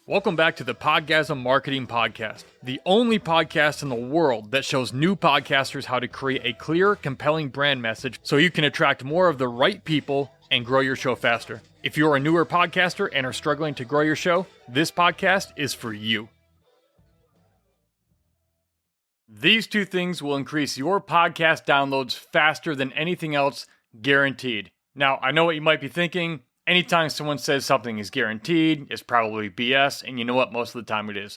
Welcome back to the Podgasm Marketing Podcast, the only podcast in the world that shows new podcasters how to create a clear, compelling brand message so you can attract more of the right people and grow your show faster. If you're a newer podcaster and are struggling to grow your show, this podcast is for you. These two things will increase your podcast downloads faster than anything else, guaranteed. Now, I know what you might be thinking. Anytime someone says something is guaranteed, it's probably BS, and you know what? Most of the time it is.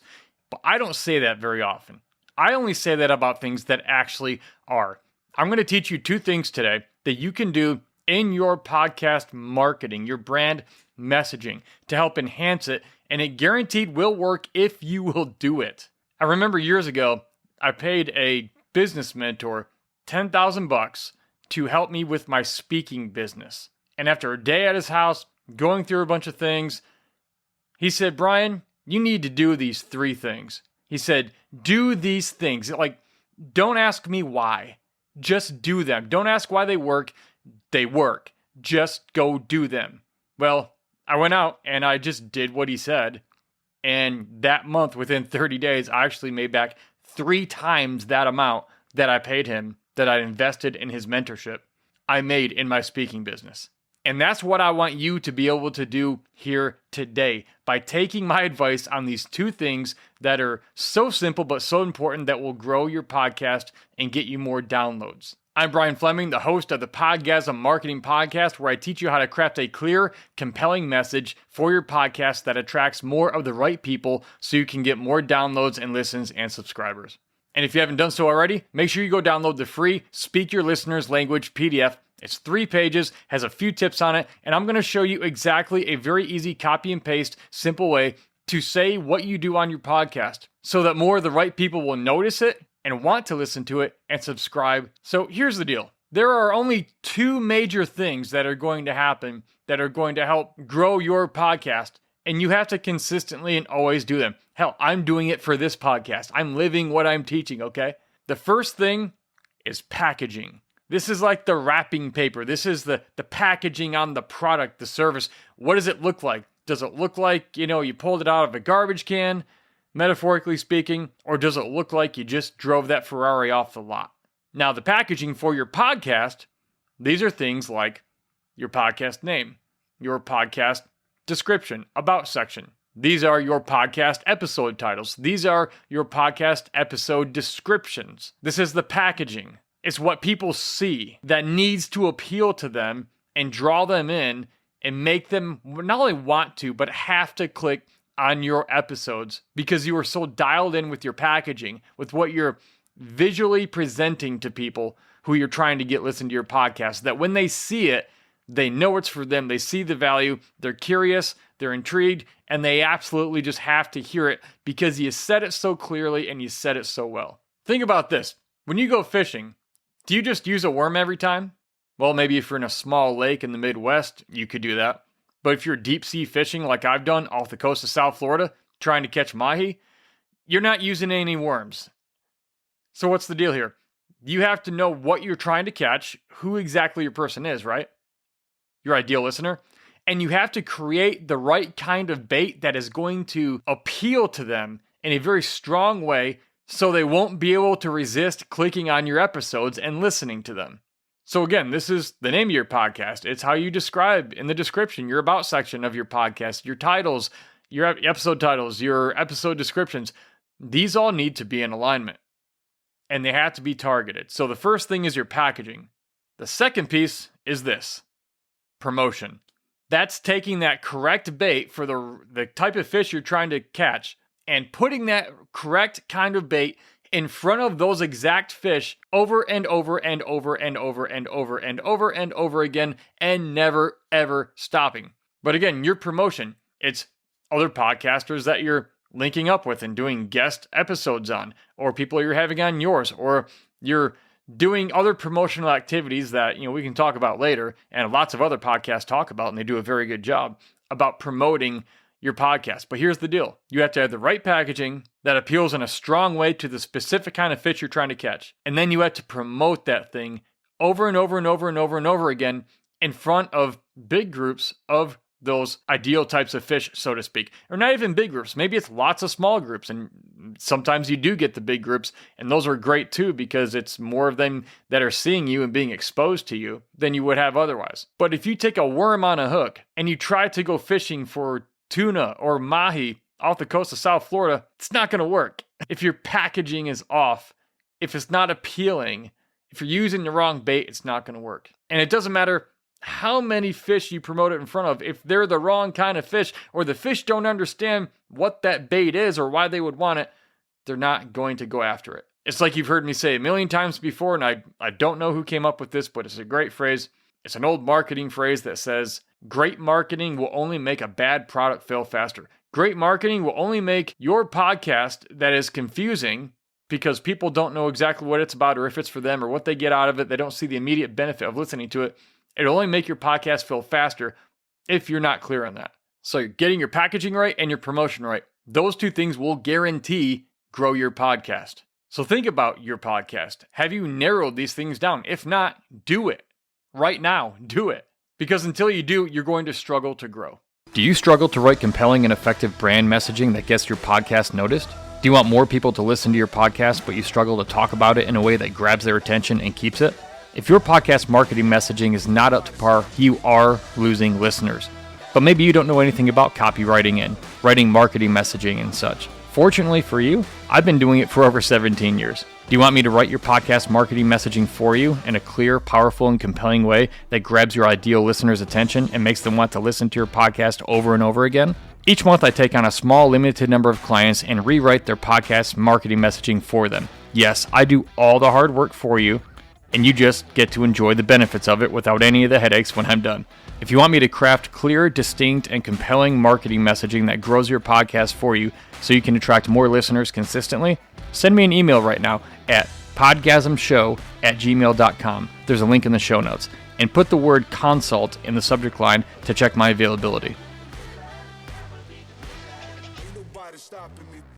But I don't say that very often. I only say that about things that actually are. I'm going to teach you two things today that you can do in your podcast marketing, your brand messaging, to help enhance it, and it guaranteed will work if you will do it. I remember years ago, I paid a business mentor $10,000 to help me with my speaking business. And after a day at his house, going through a bunch of things, he said, Brian, you need to do these three things. He said, do these things. Like, don't ask me why. Just do them. Don't ask why they work. They work. Just go do them. Well, I went out and I just did what he said. And that month, within 30 days, I actually made back 3 times that amount that I paid him, that I invested in his mentorship, I made in my speaking business. And that's what I want you to be able to do here today by taking my advice on these two things that are so simple but so important that will grow your podcast and get you more downloads. I'm Brian Fleming, the host of the Podgasm Marketing Podcast, where I teach you how to craft a clear, compelling message for your podcast that attracts more of the right people so you can get more downloads and listens and subscribers. And if you haven't done so already, make sure you go download the free Speak Your Listener's Language PDF. It's 3 pages, has a few tips on it, and I'm going to show you exactly a very easy copy and paste, simple way to say what you do on your podcast so that more of the right people will notice it and want to listen to it and subscribe. So here's the deal. There are only 2 major things that are going to happen that are going to help grow your podcast, and you have to consistently and always do them. Hell, I'm doing it for this podcast. I'm living what I'm teaching, okay? The first thing is packaging. This is like the wrapping paper. This is the packaging on the product, the service. What does it look like? Does it look like, you pulled it out of a garbage can, metaphorically speaking, or does it look like you just drove that Ferrari off the lot? Now, the packaging for your podcast, these are things like your podcast name, your podcast description, about section. These are your podcast episode titles. These are your podcast episode descriptions. This is the packaging. It's what people see that needs to appeal to them and draw them in and make them not only want to, but have to click on your episodes because you are so dialed in with your packaging, with what you're visually presenting to people who you're trying to get listen to your podcast, that when they see it, they know it's for them. They see the value. They're curious. They're intrigued. And they absolutely just have to hear it because you said it so clearly and you said it so well. Think about this. When you go fishing, do you just use a worm every time? Well, maybe if you're in a small lake in the Midwest, you could do that. But if you're deep sea fishing like I've done off the coast of South Florida, trying to catch mahi, you're not using any worms. So what's the deal here? You have to know what you're trying to catch, who exactly your person is, right? Your ideal listener. And you have to create the right kind of bait that is going to appeal to them in a very strong way so they won't be able to resist clicking on your episodes and listening to them. So again, this is the name of your podcast. It's how you describe in the description, your about section of your podcast, your titles, your episode titles, your episode descriptions. These all need to be in alignment and they have to be targeted. So the first thing is your packaging. The second piece is this: promotion. That's taking that correct bait for the type of fish you're trying to catch and putting that correct kind of bait in front of those exact fish over and over and over and over and over and over and over again and never, ever stopping. But again, your promotion, it's other podcasters that you're linking up with and doing guest episodes on, or people you're having on yours, or you're doing other promotional activities that, we can talk about later, and lots of other podcasts talk about, and they do a very good job about promoting your podcast. But here's the deal. You have to have the right packaging that appeals in a strong way to the specific kind of fish you're trying to catch. And then you have to promote that thing over and over and over and over and over again in front of big groups of those ideal types of fish, so to speak. Or not even big groups. Maybe it's lots of small groups, and sometimes you do get the big groups, and those are great too because it's more of them that are seeing you and being exposed to you than you would have otherwise. But if you take a worm on a hook and you try to go fishing for tuna or mahi off the coast of South Florida, it's not going to work. If your packaging is off, if it's not appealing, if you're using the wrong bait, it's not going to work. And it doesn't matter how many fish you promote it in front of. If they're the wrong kind of fish, or the fish don't understand what that bait is or why they would want it, they're not going to go after it. It's like you've heard me say a million times before, and I don't know who came up with this, but it's a great phrase. It's an old marketing phrase that says, great marketing will only make a bad product fail faster. Great marketing will only make your podcast that is confusing because people don't know exactly what it's about or if it's for them or what they get out of it. They don't see the immediate benefit of listening to it. It'll only make your podcast fail faster if you're not clear on that. So you're getting your packaging right and your promotion right. Those two things will guarantee grow your podcast. So think about your podcast. Have you narrowed these things down? If not, do it. Right now, do it. Because until you do, you're going to struggle to grow. Do you struggle to write compelling and effective brand messaging that gets your podcast noticed? Do you want more people to listen to your podcast, but you struggle to talk about it in a way that grabs their attention and keeps it? If your podcast marketing messaging is not up to par, you are losing listeners. But maybe you don't know anything about copywriting and writing marketing messaging and such. Fortunately for you, I've been doing it for over 17 years. Do you want me to write your podcast marketing messaging for you in a clear, powerful, and compelling way that grabs your ideal listeners' attention and makes them want to listen to your podcast over and over again? Each month, I take on a small, limited number of clients and rewrite their podcast marketing messaging for them. Yes, I do all the hard work for you, and you just get to enjoy the benefits of it without any of the headaches when I'm done. If you want me to craft clear, distinct, and compelling marketing messaging that grows your podcast for you so you can attract more listeners consistently, send me an email right now at podgasmshow@gmail.com. There's a link in the show notes. And put the word consult in the subject line to check my availability. Ain't nobody stopping me.